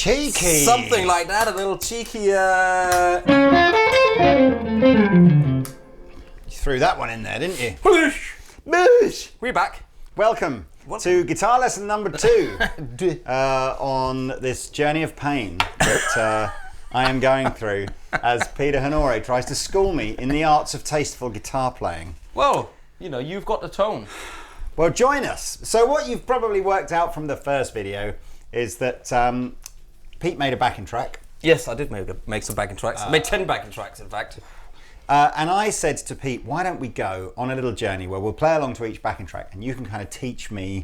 Cheeky. Something like that, a little cheeky. You threw that one in there, didn't you? Boosh. Boosh. We're back. Welcome to guitar lesson number 2 on this journey of pain that I am going through as Peter Honore tries to school me in the arts of tasteful guitar playing. Well, you know, you've got the tone. Well, join us. So what you've probably worked out from the first video is that Pete made a backing track. Yes, I did make some backing tracks. I made 10 backing tracks, in fact. And I said to Pete, why don't we go on a little journey where we'll play along to each backing track and you can kind of teach me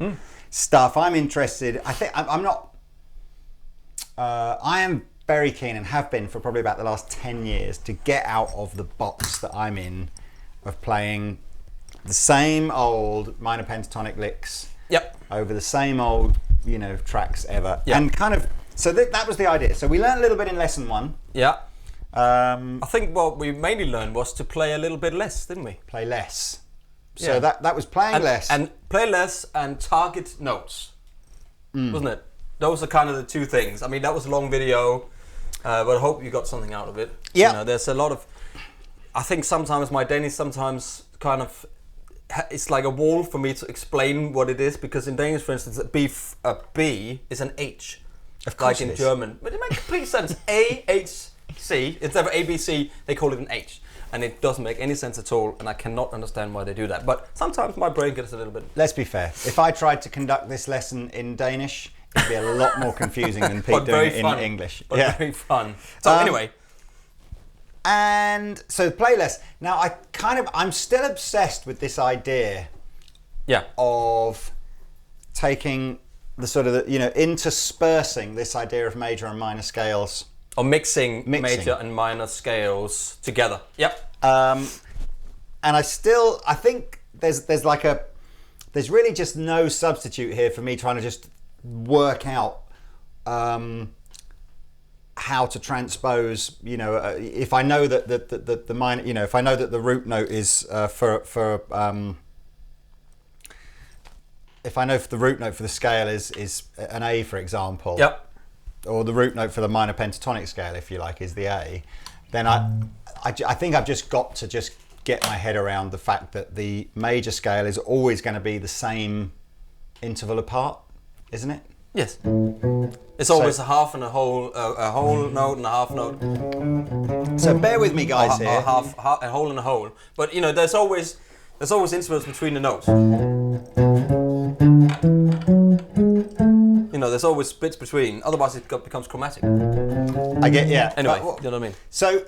stuff. I'm interested. I think I'm not. I am very keen and have been for probably about the last 10 years to get out of the box that I'm in of playing the same old minor pentatonic licks over the same old, you know, tracks ever. And kind of, so that was the idea. So we learned a little bit in lesson 1. Yeah. I think what we mainly learned was to play a little bit less, didn't we? Play less. So that was playing less. And play less and target notes, wasn't it? Those are kind of the two things. I mean, that was a long video, but I hope you got something out of it. Yeah. You know, there's a lot of, I think sometimes my Danish sometimes kind of, it's like a wall for me to explain what it is, because in Danish, for instance, a B is an H, of course like in German. But it makes complete sense. A-H-C, instead of A-B-C, they call it an H. And it doesn't make any sense at all, and I cannot understand why they do that. But sometimes my brain gets a little bit... Let's be fair. If I tried to conduct this lesson in Danish, it'd be a lot more confusing than Pete doing it in English. But very fun. So anyway... And so playlist. Now I'm still obsessed with this idea of taking the sort of, interspersing this idea of major and minor scales. Or mixing major and minor scales together. Yep. And I think there's really just no substitute here for me trying to just work out how to transpose, if I know that the minor, if I know that the root note is if I know if the root note for the scale is an A, for example, or the root note for the minor pentatonic scale, if you like, is the A, then I think I've just got to just get my head around the fact that the major scale is always going to be the same interval apart, isn't it? Yes. It's always a half and a whole note and a half note. So bear with me, guys, here. A whole and a whole. But there's always intervals between the notes. There's always bits between. Otherwise, it becomes chromatic. I get, Anyway, you know what I mean. So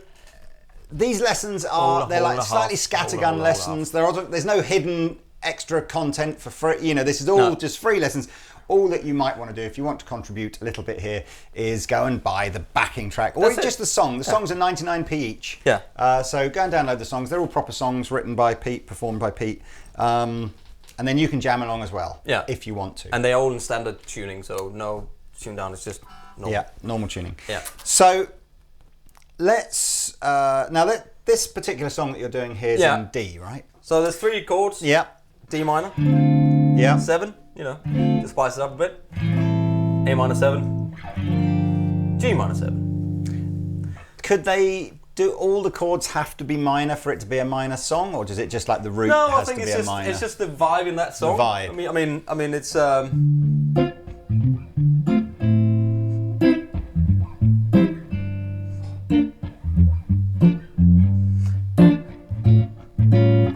these lessons they're like slightly scattergun lessons. There's no hidden extra content for free. This is all just free lessons. All that you might want to do if you want to contribute a little bit here is go and buy the backing track, or just the song. The songs are 99p each. Yeah. So go and download the songs. They're all proper songs written by Pete, performed by Pete. And then you can jam along as well, if you want to. And they're all in standard tuning, so no tune down. It's just normal. Yeah, normal tuning. Yeah. So let's this particular song that you're doing here is in D, right? So there's 3 chords. Yeah. D minor. Yeah. 7. To spice it up a bit. A minor 7. G minor 7. Could do all the chords have to be minor for it to be a minor song, or does it just like the root has to be a minor? It's just the vibe in that song. The vibe. I mean, it's. And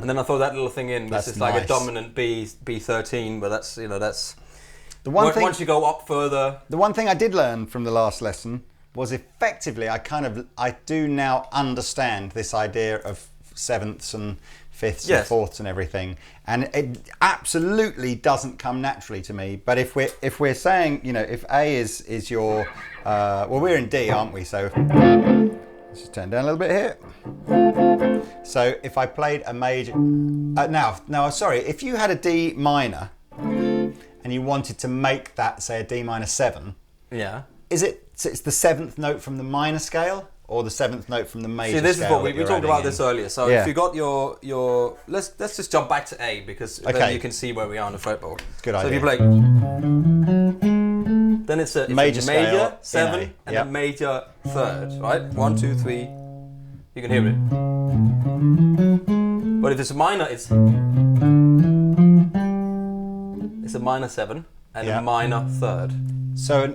then I throw that little thing in, which is like a dominant B13, but that's the one thing. Once you go up further. The one thing I did learn from the last lesson was effectively I do now understand this idea of sevenths and fifths and fourths and everything, and it absolutely doesn't come naturally to me. But if we're saying, if A is your we're in D, aren't we? So let's just turn down a little bit here. So if I played a major sorry, if you had a D minor and you wanted to make that, say, a D minor 7, it's the 7th note from the minor scale or the 7th note from the major scale? See, this is what we talked about this earlier. So if you got your let's just jump back to A, because then you can see where we are on the fretboard. Good idea. So if you play, then then it's a major scale, 7 and a major third, right? 1, 2, 3. You can hear it. But if it's a minor, it's a minor 7 and a minor third. So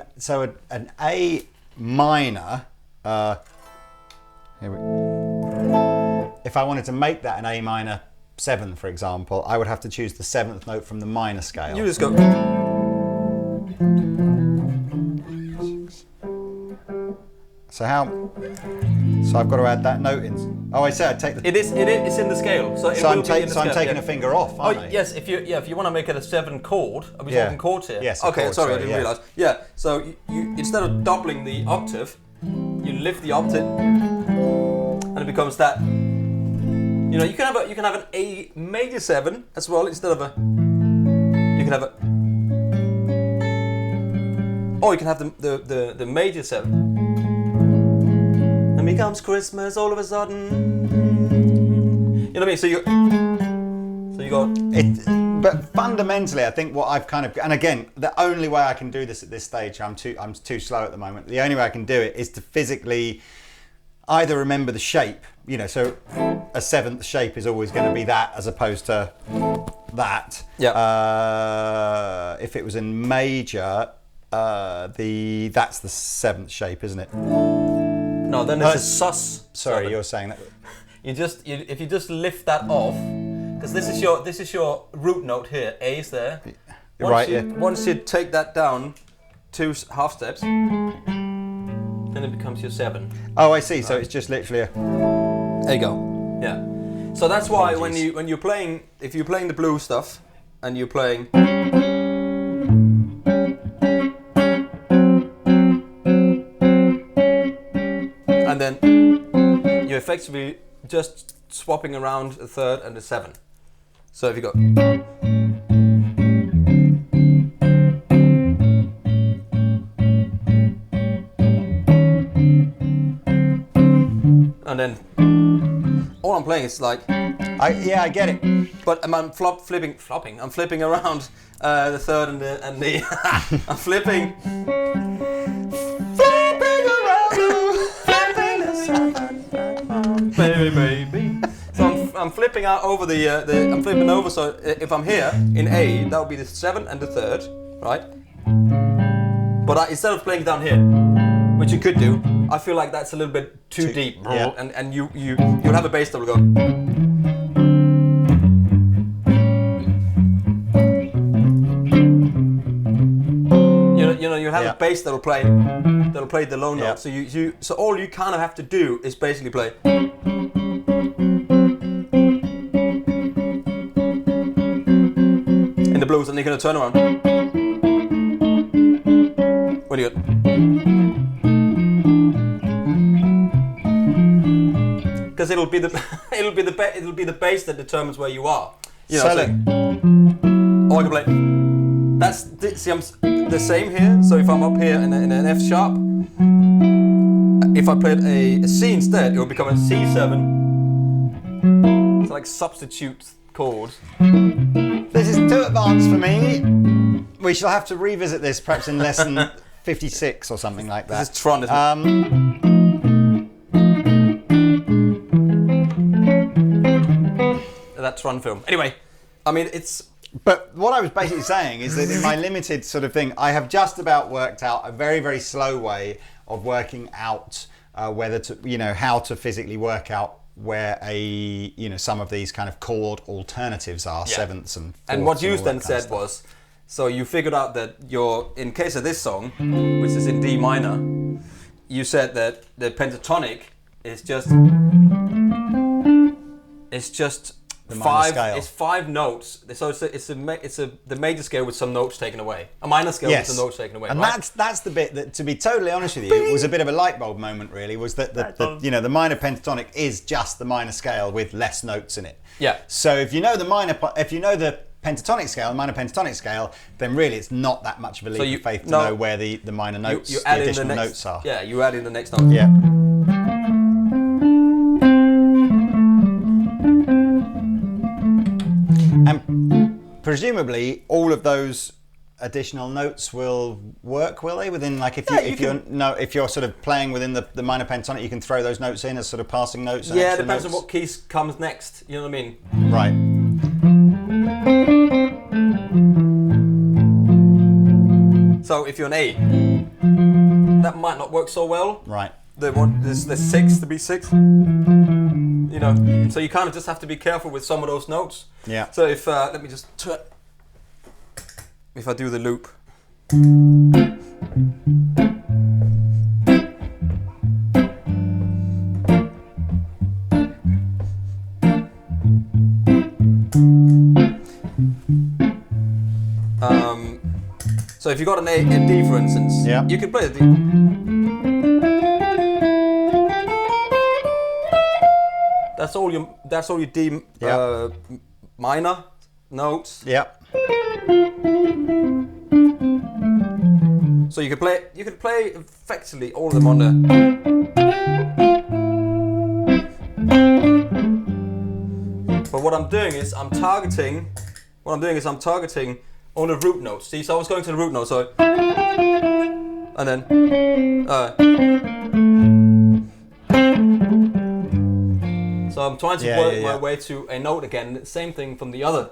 an A minor. If I wanted to make that an A minor 7, for example, I would have to choose the 7th note from the minor scale. You just go. So I've got to add that note in. Oh, I said I'd take the. It's in the scale. So I'm taking a finger off. Aren't I? Yes. If you want to make it a 7 chord, are we talking chords here? Yes. Okay. Chord, sorry, I didn't realize. Yeah. So you instead of doubling the octave, you lift the octave, and it becomes that. You know, you can have an A major 7 as well instead of a. You can have a. Or you can have the major 7. And becomes Christmas all of a sudden. You know what I mean? So you got it. But fundamentally, I think what I've kind of, and again, the only way I can do this at this stage, I'm too slow at the moment. The only way I can do it is to physically either remember the shape. You know, so a 7th shape is always going to be that as opposed to that. Yeah. If it was in major, that's the 7th shape, isn't it? No, then it's a sus. Sorry, 7. you're saying that. If you just lift that off, because this is your root note here. A is there. You're right. Once you take that down 2 half steps, then it becomes your 7. Oh, I see. So it's just literally a. There you go. Yeah. So that's why when you're playing, if you're playing the blues stuff, and you're playing. And then you're effectively just swapping around a 3rd and a 7. So if you go. And then all I'm playing is like. I get it. But I'm flipping. I'm flipping around the 3rd and the. I'm flipping. Baby. So I'm flipping out over I'm flipping over. So if I'm here in A, that would be the 7 and the 3rd, right? But instead of playing down here, which you could do, I feel like that's a little bit too deep, yeah. and you'll have a bass that will go. You have a bass that'll play the low note. So so all you kind of have to do is basically play. In the blues, and you're gonna turn around. What do you got? Because it'll be the bass that determines where you are. You know, or I can play. I'm the same here. So if I'm up here in an F sharp, if I played a C instead, it will become a C7. It's like substitute chords. This is too advanced for me. We shall have to revisit this perhaps in lesson 56 or something like that. This is Tron, isn't it? That Tron film. Anyway, I mean, it's... But what I was basically saying is that in my limited sort of thing, I have just about worked out a very, very slow way of working out whether to, how to physically work out where some of these kind of chord alternatives are, 7ths and 4ths. And what you then said was, so you figured out that in case of this song, which is in D minor, you said that the pentatonic is just the minor scale. It's 5 notes. So it's the major scale with some notes taken away. A minor scale with some notes taken away. And right? that's the bit that, to be totally honest with you, was a bit of a light bulb moment. Really, was that the minor pentatonic is just the minor scale with less notes in it. Yeah. So if you know the pentatonic scale, the minor pentatonic scale, then really it's not that much of a leap of faith to know where the minor notes, the additional notes are. Yeah, you add in the next note. Yeah. And presumably all of those additional notes will work, will they? Within like if you're sort of playing within the minor pentatonic, you can throw those notes in as sort of passing notes. Yeah, it depends on what keys comes next. You know what I mean? Right. So if you're an A, that might not work so well. Right. There's 6 to be 6. You know, so you kind of just have to be careful with some of those notes. Yeah. So if let me just try. If I do the loop. So if you got an A and D, for instance, you can play the D. That's all your D minor notes. Yeah. So you could play effectively all of them on the. But what I'm doing is I'm targeting on the root notes. See, so I was going to the root note, so and then so I'm trying to work my way to a note again. Same thing from the other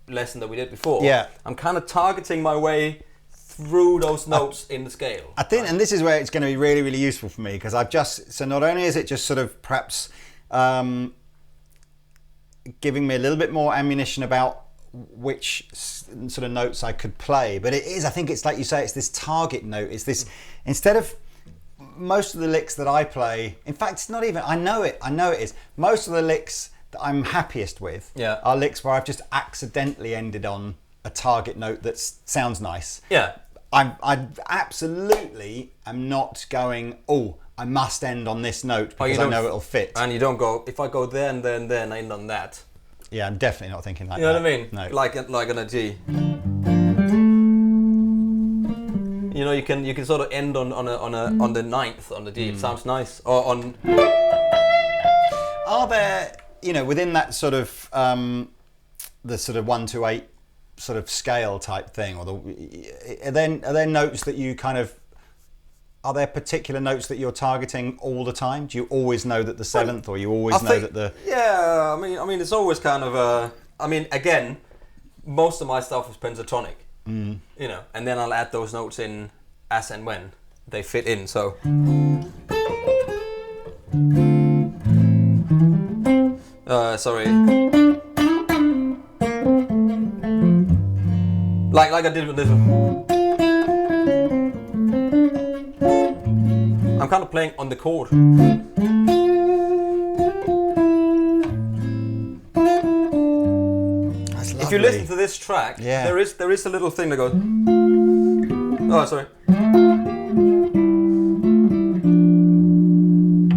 lesson that we did before. Yeah. I'm kind of targeting my way through those notes in the scale. I think, and this is where it's going to be really, really useful for me, because so not only is it just sort of perhaps giving me a little bit more ammunition about which sort of notes I could play, but I think it's like you say, it's this target note. It's this, instead of most of the licks that I play, in fact, it's not even, I know it is. Most of the licks that I'm happiest with are licks where I've just accidentally ended on a target note that sounds nice. Yeah. I absolutely am not going, I must end on this note because I know it'll fit. And you don't go, if I go there and then I end on that. Yeah, I'm definitely not thinking like that. You know that. what I mean? No. Like on a G. You know, you can sort of end on the ninth on the D. It sounds nice. Or on. Are there, within that sort of the sort of 1 to 8 sort of scale type thing, or are there notes that you kind of, are there particular notes that you're targeting all the time? Do you always know that the 7th, or you always know that the? Yeah, I mean, it's always kind of again, most of my stuff is pentatonic. You know, and then I'll add those notes in as and when they fit in. So. Sorry. Like I did with this one. I'm kind of playing on the chord. That's lovely. If you listen to this track, there is a little thing that goes. Oh, sorry.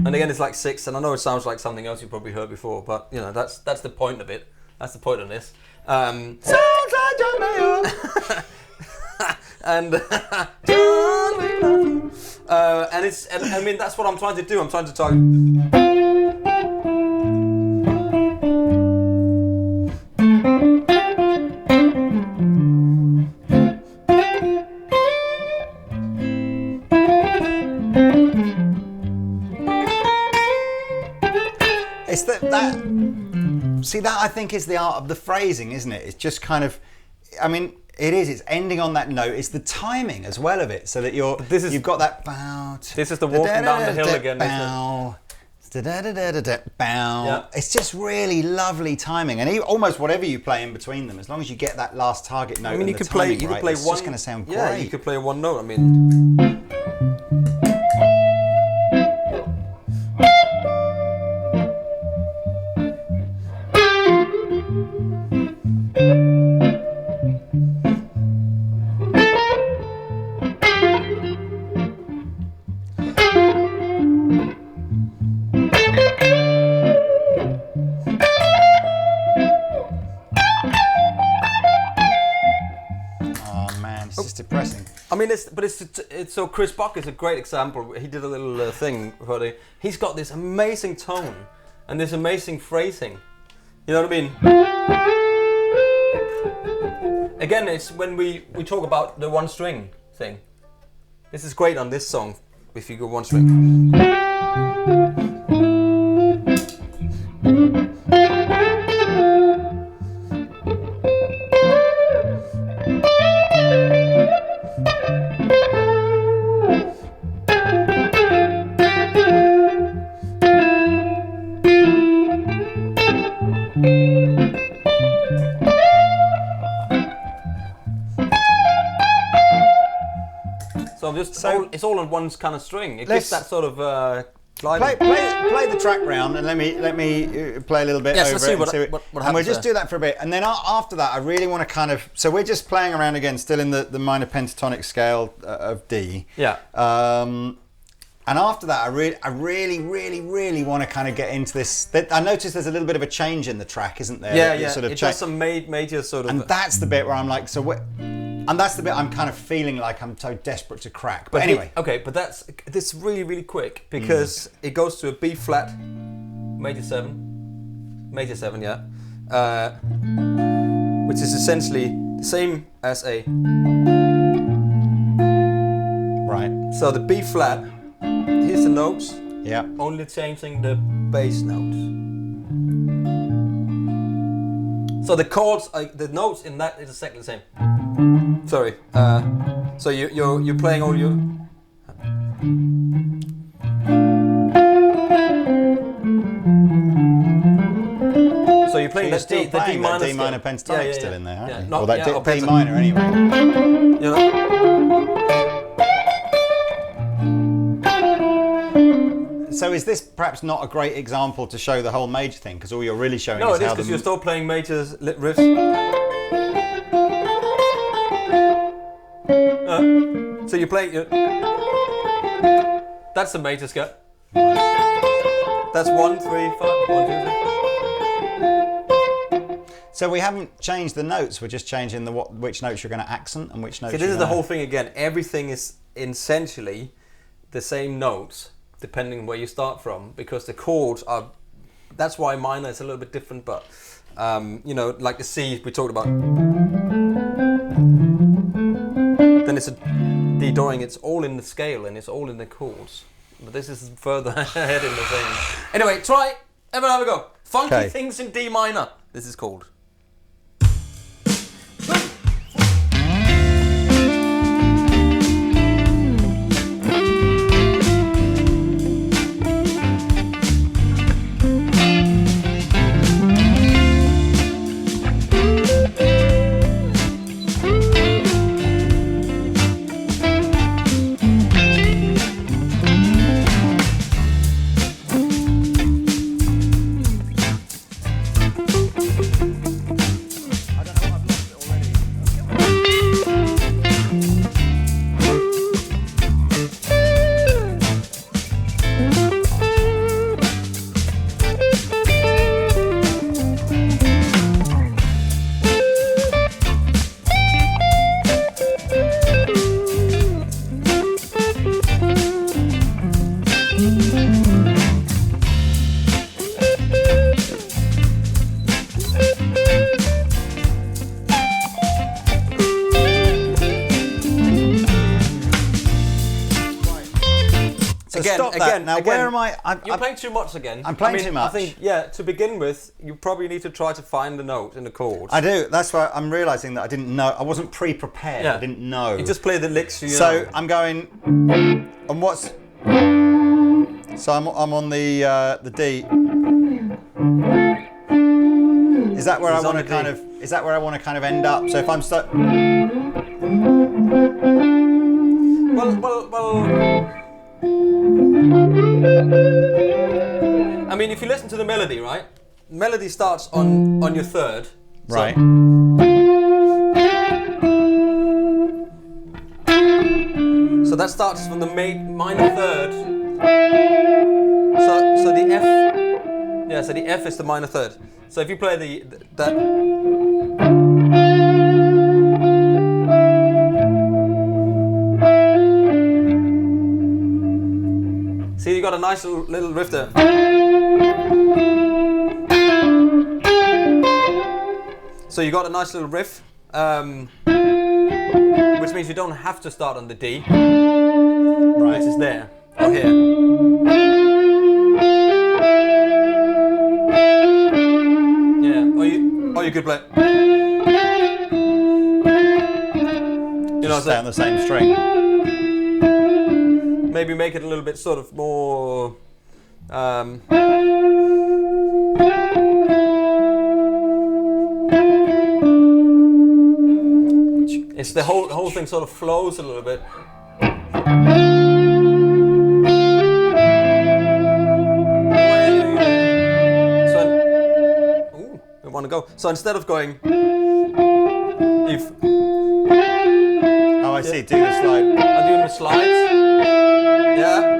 And again, it's like 6, and I know it sounds like something else you probably heard before, but that's the point of it. That's the point of this. Sounds like John Mayer. And I mean, that's what I'm trying to do. I'm trying to target. It's that see, that I think is the art of the phrasing, isn't it? It's just kind of, I mean, it is. It's ending on that note. It's the timing as well of it, so that you've got that bow. This is the walking down the hill again. Bow. Bow. It's just really lovely timing, and almost whatever you play in between them, as long as you get that last target note. I mean, you could play one. It's just going to sound great. Yeah, you could play one note. I mean. Depressing. I mean, it's so Chris Buck is a great example. He did a little thing for he's got this amazing tone and this amazing phrasing. You know what I mean? again, it's when we talk about the one string thing. This is great on this song if you go one string. So it's all on one kind of string. It gives that sort of gliding. Play the track round and let me play a little bit over let's it. see What happens. And we'll just do that for a bit. And then after that, I really want to kind of... So we're just playing around again, still in the minor pentatonic scale of D. Yeah. And after that, I really want to kind of get into this. I noticed there's a little bit of a change in the track, isn't there? Yeah. Sort of it does some major sort of... And that's the bit where I'm like, and that's the bit I'm kind of feeling like I'm so desperate to crack. But anyway. But this really quick because it goes to a B flat, major 7, yeah, which is essentially the same as a... Right. So the B flat, here's the notes. Yeah. Only changing the bass notes. So the chords, the notes in that is exactly the same. Sorry. So you're playing all your. So you're playing the D minor pentatonic still in there, aren't you? Or that D minor anyway. You know? So is this perhaps not a great example to show the whole major thing? Because all you're really showing is how... No, it is because you're still playing major riffs. So you play... That's the major scale. That's 1, 3, 5, 1, 2, 3. So we haven't changed the notes, we're just changing which notes you're going to accent and which notes See, this is the whole thing again. Everything is essentially the same notes, depending where you start from, because the chords are... That's why minor is a little bit different, but, you know, like the C we talked about. Then it's a D drawing, it's all in the scale and it's all in the chords. But this is further ahead in the thing. Anyway, have a go. Funky Things in D minor, this is called. Where am I? You're playing too much again. I'm playing too much. I think, to begin with, you probably need to try to find the note in the chords. I do. That's why I'm realising that I didn't know. I wasn't pre-prepared. Yeah. I didn't know. You just play the licks. So I'm going. And what's? So I'm on the D. Is that where I want to kind of? Is that where I want to kind of end up? So if I'm stuck. Well. I mean, if you listen to the melody, right? Melody starts on your third. Right. So that starts from the minor third. So the F. Yeah, so the F is the minor third. So if you play that. See, you got a nice little riff there. So you got a nice little riff. And which means you don't have to start on the D, right? Which is there or here. Yeah, or you could play. You know, stay on the same string. Maybe make it a little bit sort of more. It's the whole thing sort of flows a little bit. So, we want to go. So instead of going, if I see. Do the slide. I'm doing the slides. Yeah.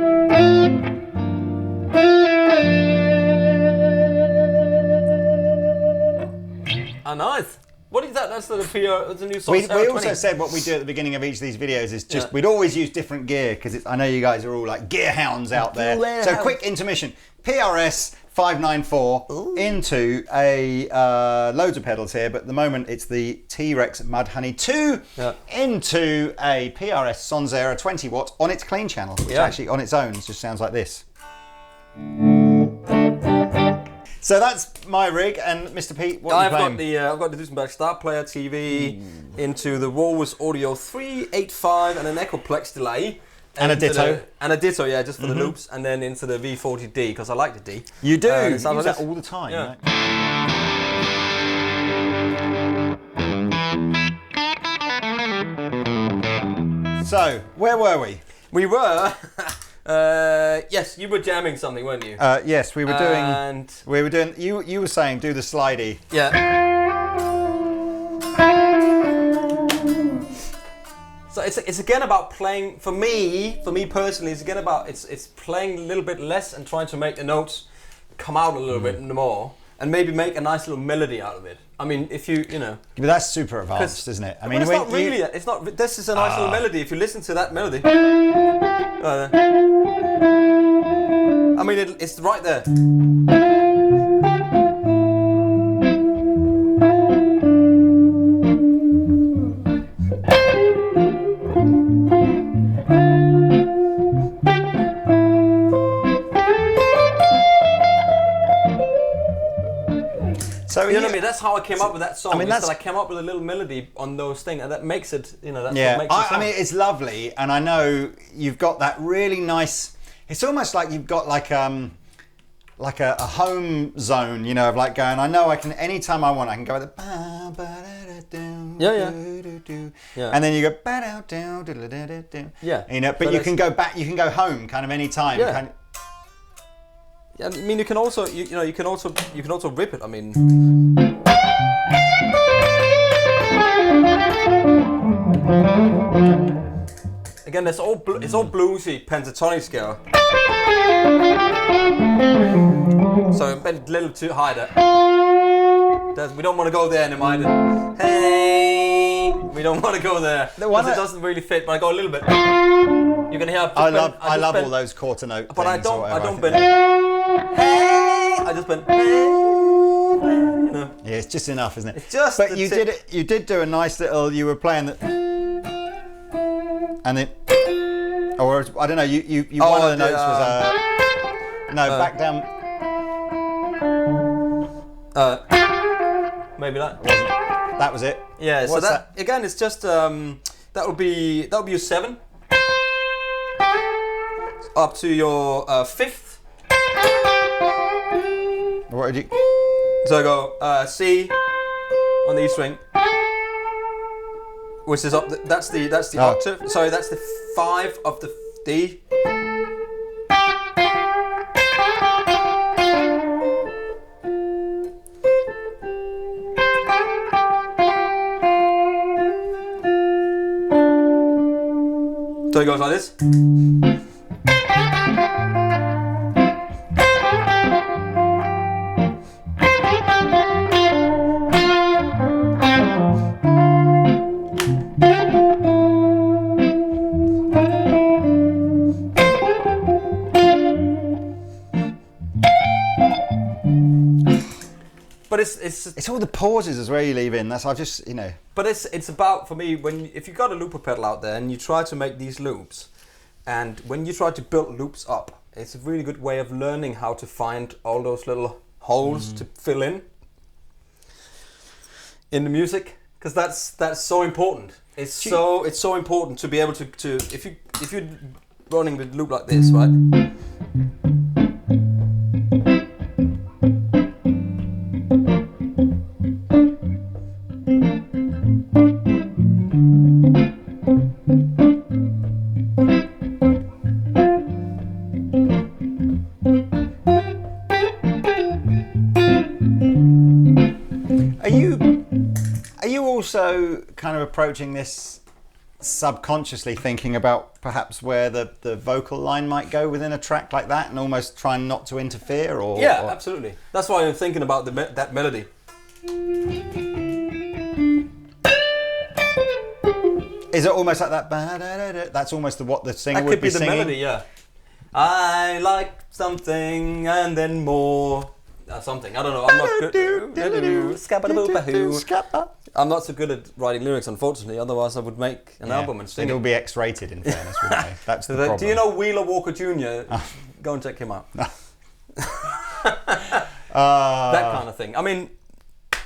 Ah, nice. What is that? That's the PR. That's a new song. We also said what we do at the beginning of each of these videos is just we'd always use different gear because I know you guys are all like gear hounds out there. So quick intermission. PRS 594 into a loads of pedals here, but at the moment it's the T-Rex Mudhoney 2 into a PRS Sonzera 20 watt on its clean channel, which actually on its own just sounds like this. So that's my rig, and Mr. Pete, what are you playing? I've got the Duesenberg Star Player TV into the Walrus Audio 385 and an Echoplex delay. And a ditto. And a ditto, yeah, just for the loops, and then into the V40D, because I like the D. You do, you use that all the time. Yeah. Right? So, where were we? We were... yes, you were jamming something, weren't you? Yes, we were doing. You were saying do the slidey. Yeah. So it's again about playing. For me personally, it's again about it's playing a little bit less and trying to make the notes come out a little bit more, and maybe make a nice little melody out of it. I mean, if you know. But that's super advanced, isn't it? I mean, it's not really. It's not. This is a nice little melody. If you listen to that melody. I mean, it's right there. So you know what I mean? That's how I came up with that song. I mean, I came up with a little melody on those things, and that makes it, you know, that's what makes it. I mean, it's lovely, and I know you've got that really nice. It's almost like you've got like a home zone, you know, of like going. I know I can anytime I want, I can go with the and then you go you know, but you can go back, you can go home kind of any time. Yeah. Yeah, I mean, you can also, you can also rip it. I mean, again, it's all bluesy pentatonic scale. So a little too high there. We don't want to go there anymore. Hey, we don't want to go there because it doesn't really fit. But I go a little bit. You can hear. I love all those quarter note. But I don't bend. Hey, I just went. Hey, you know. Yeah, it's just enough, isn't it? It's just. But you did it. You did do a nice little. You were playing the. And then, or I don't know. You one of the notes was back down. Maybe that. That was it. Yeah. What's so that again? It's just that would be your 7 up to your 5th. What did you? So I go C on the E string, which is up. That's the octave. Sorry, that's the 5 of the D. So it goes like this. But But it's all the pauses as well you leave in. I've just, But it's about, for me, if you got a looper pedal out there and you try to make these loops, and when you try to build loops up, it's a really good way of learning how to find all those little holes to fill in the music, because that's so important. It's so important to be able to if you're running with loop like this, right? Are you also kind of approaching this subconsciously, thinking about perhaps where the vocal line might go within a track like that, and almost trying not to interfere? Absolutely. That's why I'm thinking about that melody. Is it almost like that? That's almost what the singer would be singing. That could be the melody, yeah. I like something and then more. Something. I don't know. I'm not good. I'm not so good at writing lyrics, unfortunately. Otherwise, I would make an album and sing. It'll be X-rated, in fairness, wouldn't it? That's the problem. Do you know Wheeler Walker Jr.? Go and check him out. That kind of thing. I mean,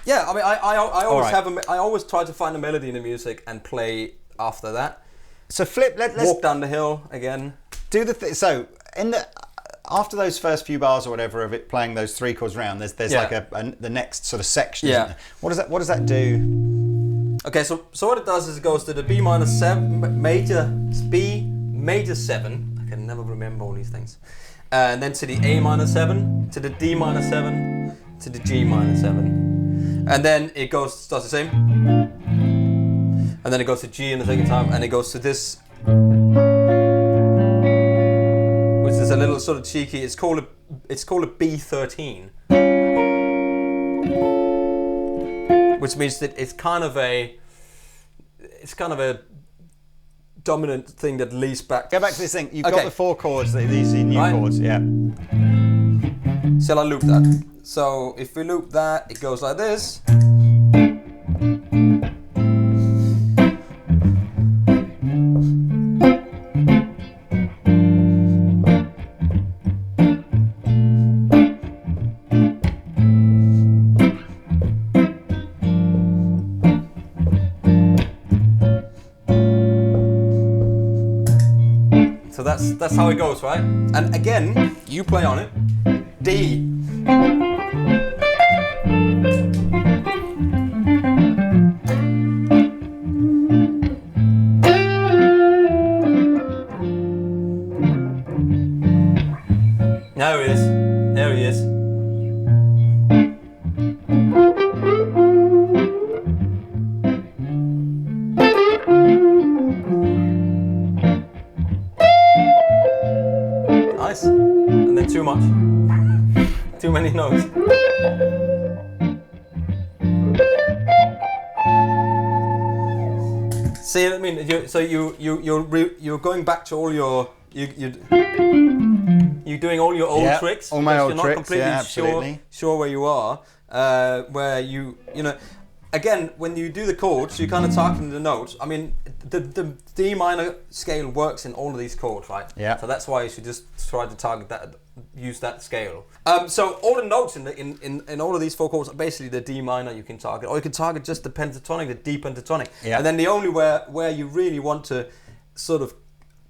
yeah. I mean, I always I always try to find a melody in the music and play after that. So let's walk down the hill again. Do the thing. So after those first few bars or whatever of it playing those three chords round, there's like the next sort of section. Isn't there? What does that do? Okay, so what it does is it goes to the B minor 7 major 7. I can never remember all these things. And then to the A minor 7, to the D minor 7, to the G minor 7, and then it starts the same, and then it goes to G in the second time, and it goes to this. It's a little sort of cheeky. It's called a B13, which means that it's kind of a dominant thing that leads back. Go back to this thing. You've got the 4 chords. These are new chords. Yeah. Shall I loop that? So if we loop that, it goes like this. So that's how it goes, right? And again, you play on it. D. There he is. There he is. Nice. And then too much. Too many notes. See what I mean? You're going back to all your you're doing all your old tricks. All my old tricks. You're not completely absolutely. sure where you are. Where you know. Again, when you do the chords, you're kind of targeting the notes. I mean, the D minor scale works in all of these chords, right? Yeah. So that's why you should just try to target that, use that scale. So all the notes in all of these 4 chords are basically the D minor you can target, or you can target just the pentatonic, the D pentatonic. Yeah. And then the only where you really want to sort of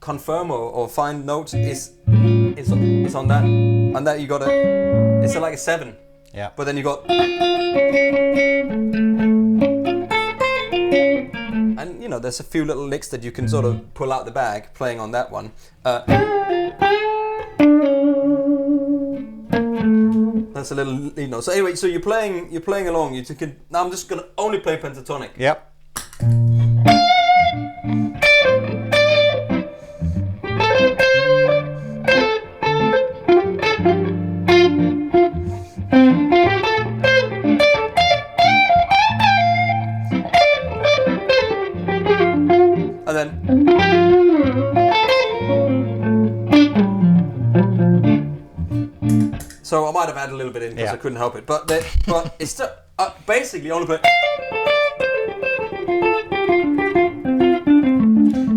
confirm or find notes is on that. And that you got it's like a 7. Yeah. But then you got. And there's a few little licks that you can sort of pull out the bag playing on that one. That's a little lead note. So anyway, so you're playing along. Now I'm just gonna only play pentatonic. Yep. And then so I might have added a little bit in because I couldn't help it. But it's still, basically only play.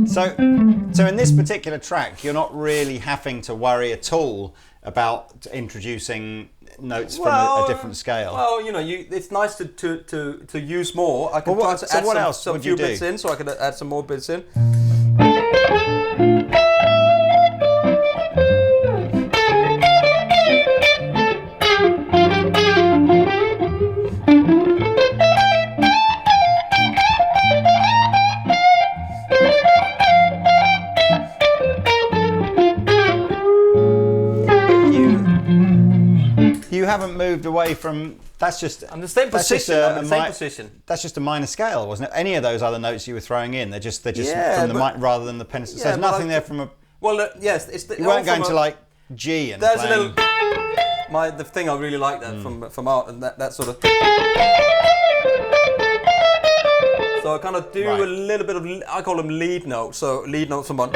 So in this particular track, you're not really having to worry at all about introducing notes from a different scale. Well, it's nice to use more. I could try to add some few bits in, so I could add some more bits in. You haven't moved away from. That's just. I'm the same position. I'm in the same position. That's just a minor scale, wasn't it? Any of those other notes you were throwing in, they're just from the rather than the pentatonic. So there's nothing there from a. Well, yes, you weren't going to like G and. There's a little. The thing I really like that from art and that sort of. So I kind of do a little bit of. I call them lead notes. So lead notes from one.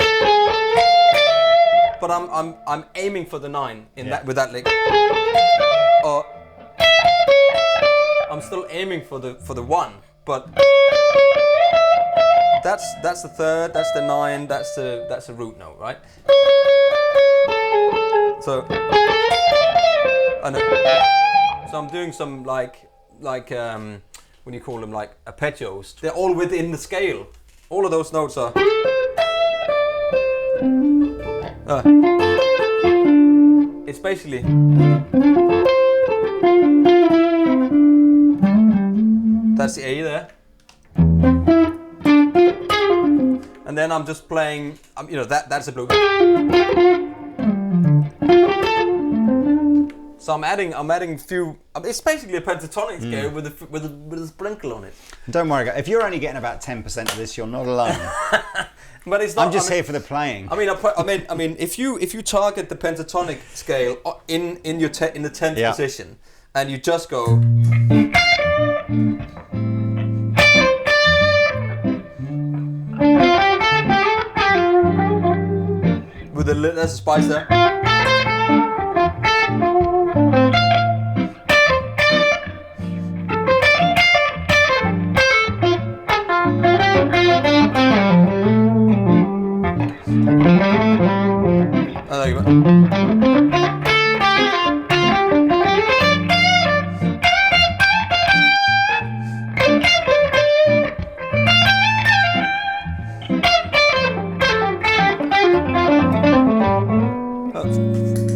But I'm aiming for the 9 in that with that lick. Or I'm still aiming for the 1, but that's the 3rd, that's the 9, that's the root note, right? So I'm doing some like when you call them like arpeggios. They're all within the scale. All of those notes are. It's basically that's the A there, and then I'm just playing. That's a blue. So I'm adding few. It's basically a pentatonic scale with a sprinkle on it. Don't worry, if you're only getting about 10% of this, you're not alone. But it's not. I'm just here for the playing. I mean, if you target the pentatonic scale in the 10th position, and you just go. With there's a spice there. There you go.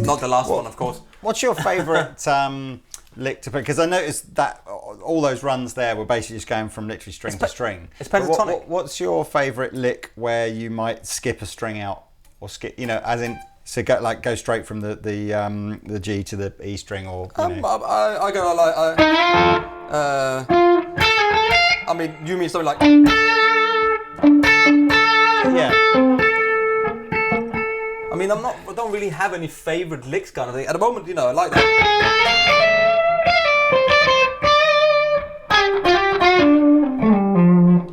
Not the last one, of course. What's your favourite lick to play? Because I noticed that all those runs there were basically just going from literally string to string. It's pentatonic. What's your favourite lick where you might skip a string out or skip? As in. So go straight from the G to the E string, or I go like I mean, you mean something like I mean, I don't really have any favorite licks kind of thing at the moment. I like that.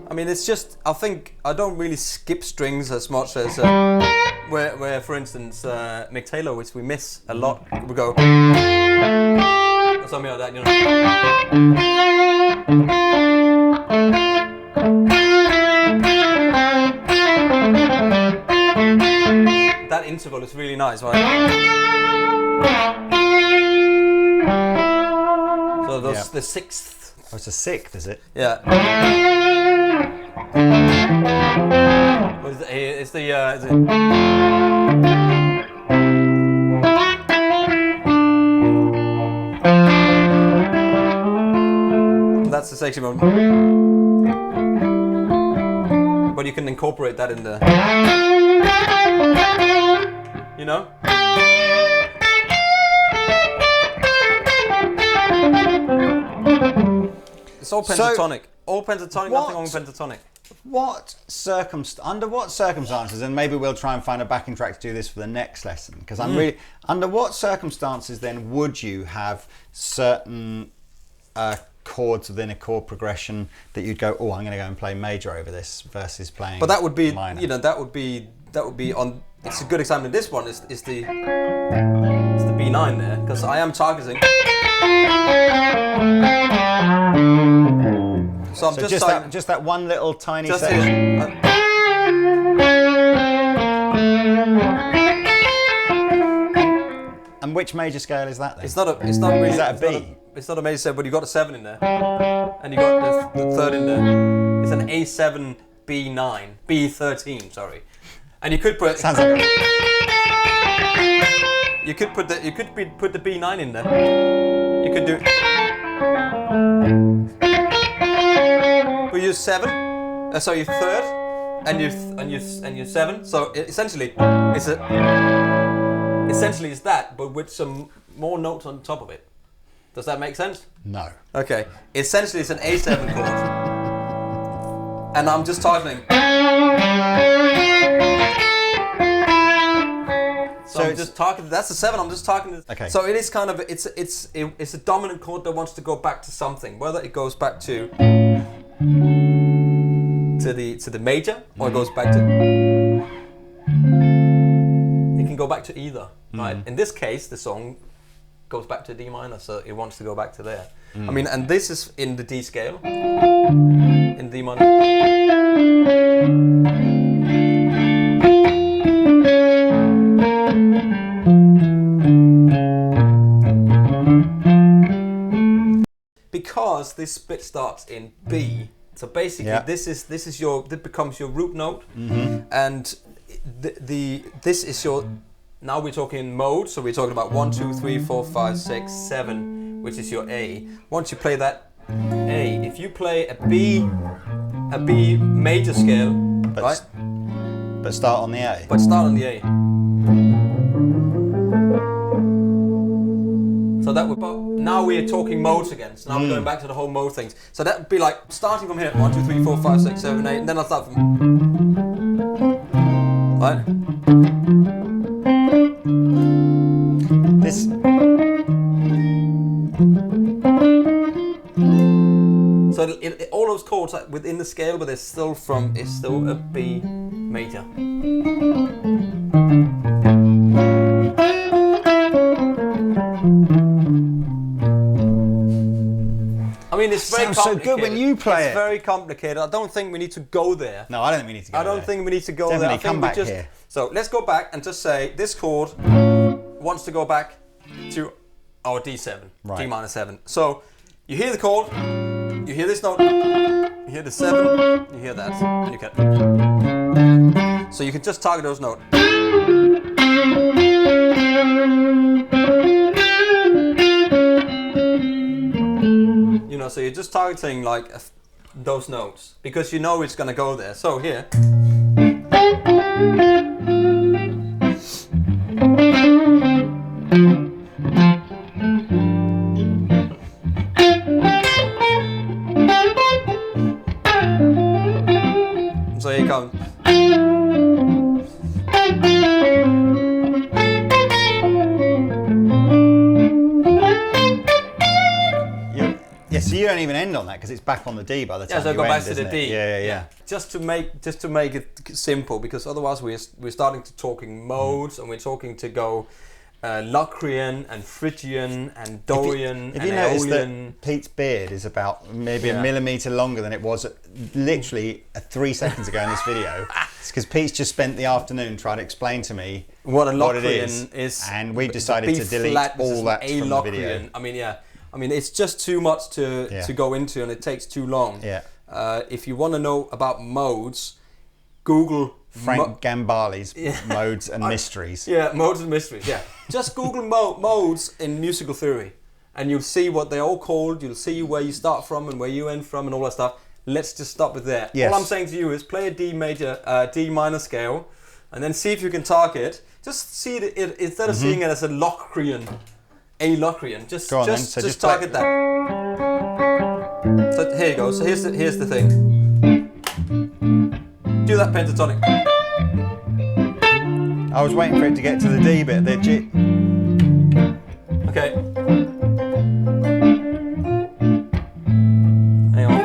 I mean, it's just I think I don't really skip strings as much as where for instance Mick Taylor, which we miss a lot, we go or something like that, That interval is really nice, right? So that's the 6th. Oh, it's a 6th, is it? Yeah. It's the that's the section one. But you can incorporate that in the It's all pentatonic. All pentatonic, nothing wrong with pentatonic. Under what circumstances, and maybe we'll try and find a backing track to do this for the next lesson, because I'm really, under what circumstances then would you have certain chords within a chord progression that you'd go, I'm going to go and play major over this versus playing. But that would be, minor. that would be on. It's a good example. This one is the B9 there, because I am targeting. So I'm just that one little tiny section. Here. And which major scale is that then? It's not really. Is that a B? It's not a major scale, but you got a 7 in there, and you got the 3rd in there. It's an A7 B9, B13, sorry. And you could put. Sounds like. You could put the B9 in there. You could do. We use 7. So your 3rd, and your 7. So essentially, it's that, but with some more notes on top of it. Does that make sense? No. Okay. Essentially, it's an A7 chord, and I'm just targeting. So I'm just targeting. That's a 7. I'm just targeting. Okay. So it is kind of it's a dominant chord that wants to go back to something, whether it goes back to the major or it goes back to. It can go back to either. Right. In this case, the song goes back to D minor, so it wants to go back to there. I mean, and this is in the D scale, in D minor. Because this bit starts in B, so basically this becomes your root note, and this is your. Now we're talking mode, so we're talking about 1, 2, 3, 4, 5, 6, 7, which is your A. Once you play that A, if you play a B major scale, right? But start on the A. But start on the A. So that would. Now we're talking modes again. So now we're going back to the whole mode things. So that would be like starting from here: 1, 2, 3, 4, 5, 6, 7, 8, and then I'll start from. Right. This. So all those chords are within the scale, but it's still a B major. I mean, it's very complicated. Sounds so good when you play it. It's very complicated. I don't think we need to go there. No, I don't think we need to go there. I don't think we need to go Definitely there. come back here. So let's go back and just say this chord wants to go back to our D7, right. D minor 7. So you hear the chord, you hear this note, you hear the 7, you hear that, and you can. So you can just target those notes. You know, so you're just targeting like those notes because you know it's gonna go there. So here. So here it comes. So you don't even end on that because it's back on the D by the time so you go end, back to the D. Yeah. Just to make it simple, because otherwise we're starting to talking modes and we're talking to go Locrian and Phrygian and Dorian if you and notice Aeolian. that Pete's beard is about maybe a millimetre longer than it was literally 3 seconds ago in this video, it's because Pete's just spent the afternoon trying to explain to me what a Locrian it is, and we decided to delete all that from the video. I mean, it's just too much to go into, and it takes too long. Yeah. If you want to know about modes, Google Frank Gambale's Modes and Mysteries. Yeah, Modes and Mysteries. Yeah. Just Google modes in musical theory, and you'll see what they're all called. You'll see where you start from and where you end from, and all that stuff. Let's just stop with there. Yes. All I'm saying to you is play a D minor scale, and then see if you can target. Just see it instead of seeing it as a Locrian. Just target that. So here you go. So here's the thing. Do that pentatonic. I was waiting for it to get to the D bit. The G. Okay. Hang on.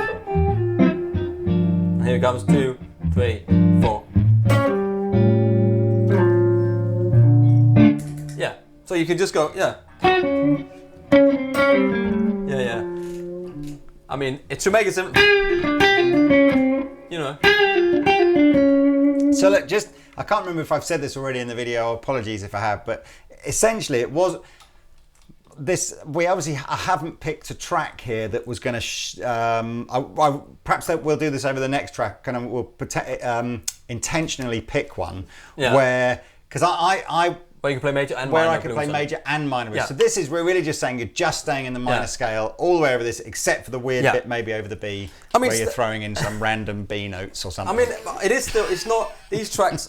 Here it comes. 2, 3, 4. Yeah. So you can just go, yeah. Yeah. I mean, to make it simple, you know. So look, I can't remember if I've said this already in the video, apologies if I have, but essentially it was this, I haven't picked a track here that was going to, perhaps we'll do this over the next track, and we'll intentionally pick one where, because where you can play major and where minor. I can play major and minor. Yeah. So this is, we're really just saying you're just staying in the minor scale all the way over this, except for the weird bit maybe over the B, where you're throwing in some random B notes or something. I mean, it is still, it's not, these tracks,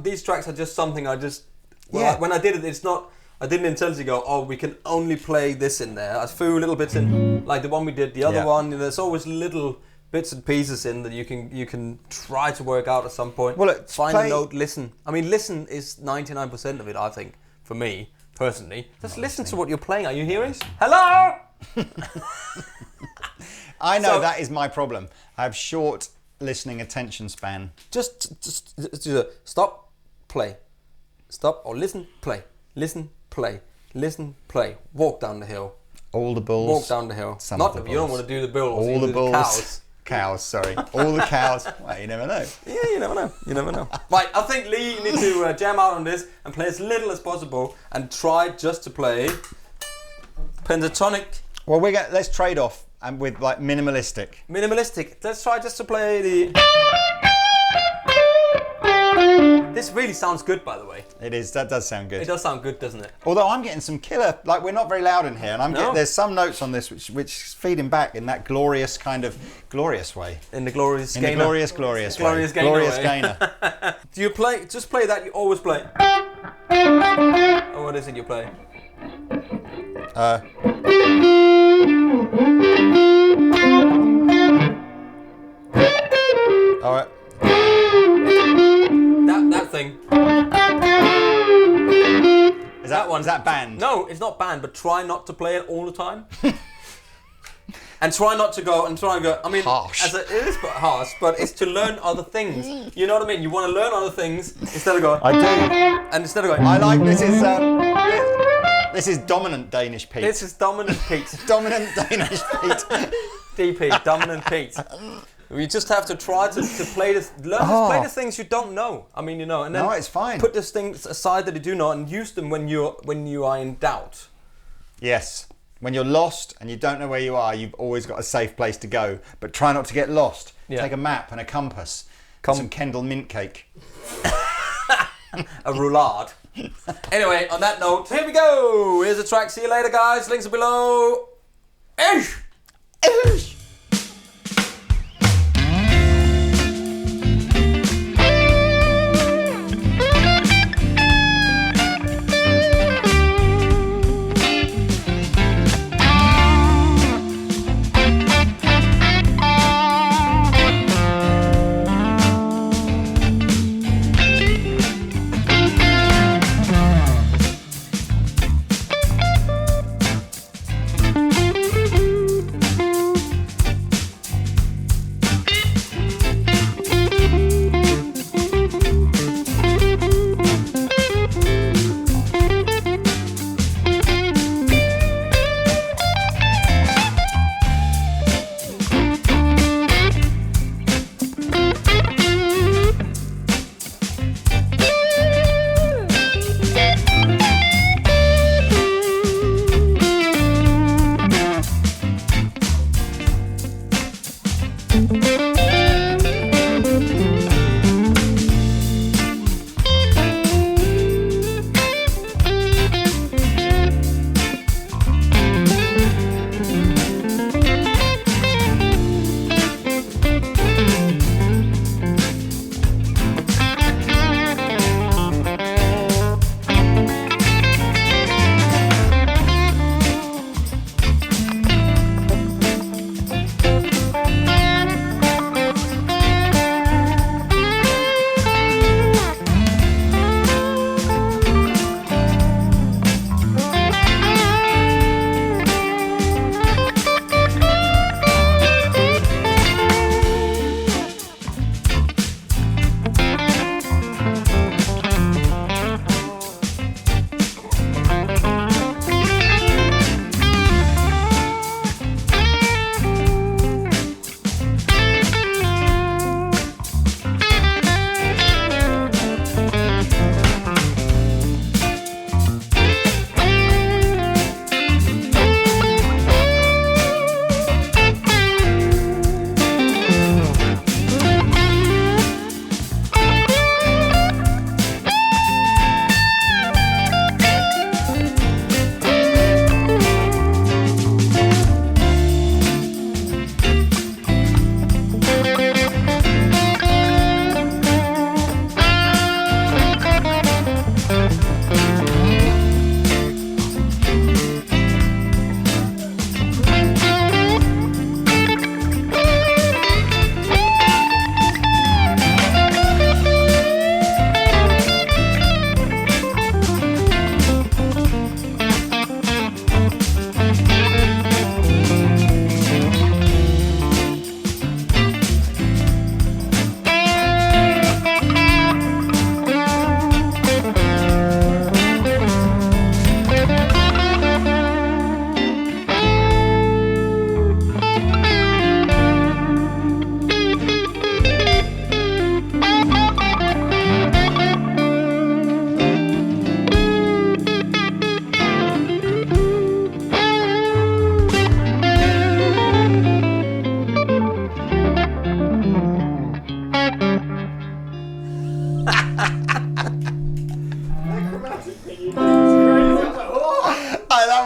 these tracks are just something I just, when I did it, it's not, I didn't intentionally go, oh, we can only play this in there. I threw little bits in, like the one we did, the other one, there's always little bits and pieces in that you can try to work out at some point. Well, find a note, listen. I mean, listen is 99% of it, I think, for me, personally. Just listen to what you're playing. Are you hearing? Hello? I know that is my problem. I have short listening attention span. Just stop, play. Stop or listen, play. Listen, play. Listen, play. Walk down the hill. All the bulls. Walk down the hill. Not the bulls. You don't want to do the bulls. All the bulls. Cows. Cows, sorry. All the cows. Well, you never know. Yeah, you never know. You never know. Right, I think Lee, you need to jam out on this and play as little as possible and try just to play pentatonic. Well, let's trade off and with like minimalistic. Minimalistic. Let's try just to play the. This really sounds good, by the way. It is. That does sound good. It does sound good, doesn't it? Although I'm getting some killer. Like, we're not very loud in here, and there's some notes on this which is feeding back in that glorious way. In the glorious gainer. In the glorious way. Glorious gainer. Do you play? Just play that. You always play. Oh, what is it you play? All right. That thing. Is that one? Is that band? No, it's not band, but try not to play it all the time. And try not to go and try and go. I mean, harsh. It is harsh, but it's to learn other things. You know what I mean? You want to learn other things instead of going. I do. And instead of going. I like this. This is dominant Danish Pete. This is dominant Pete. Dominant Danish Pete. DP, dominant Pete. You just have to try to play this, learn to play the things you don't know. I mean, you know, and then it's fine. Put those things aside that you do know and use them when you are in doubt. Yes. When you're lost and you don't know where you are, you've always got a safe place to go. But try not to get lost. Yeah. Take a map and a compass. Some Kendall mint cake. A roulade. Anyway, on that note, here we go. Here's the track. See you later, guys. Links are below. Ish! Ish!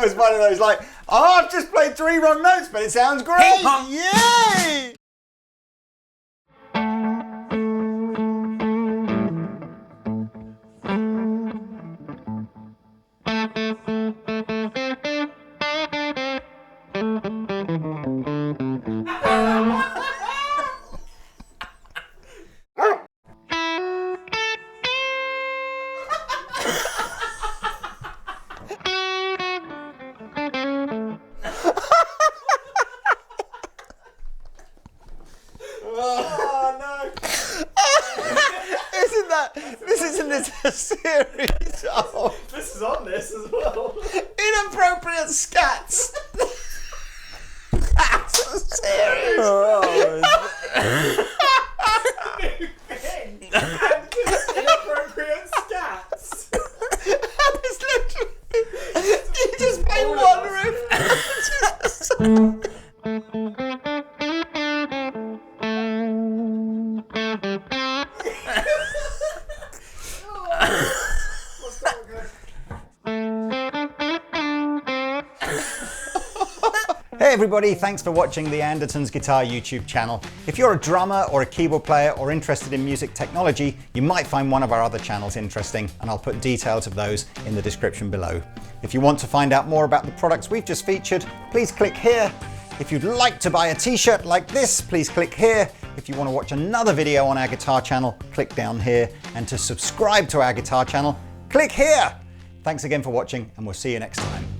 was one of those like, oh, I've just played 3 wrong notes, but it sounds great. Yay! This is a series of... This is on this as well. Inappropriate scats. That's a series. Inappropriate scats. It's literally... You just play one riff. Hey everybody, thanks for watching the Andertons Guitar YouTube channel. If you're a drummer or a keyboard player or interested in music technology, you might find one of our other channels interesting, and I'll put details of those in the description below. If you want to find out more about the products we've just featured, please click here. If you'd like to buy a t-shirt like this, please click here. If you want to watch another video on our guitar channel, click down here. And to subscribe to our guitar channel, click here. Thanks again for watching, and we'll see you next time.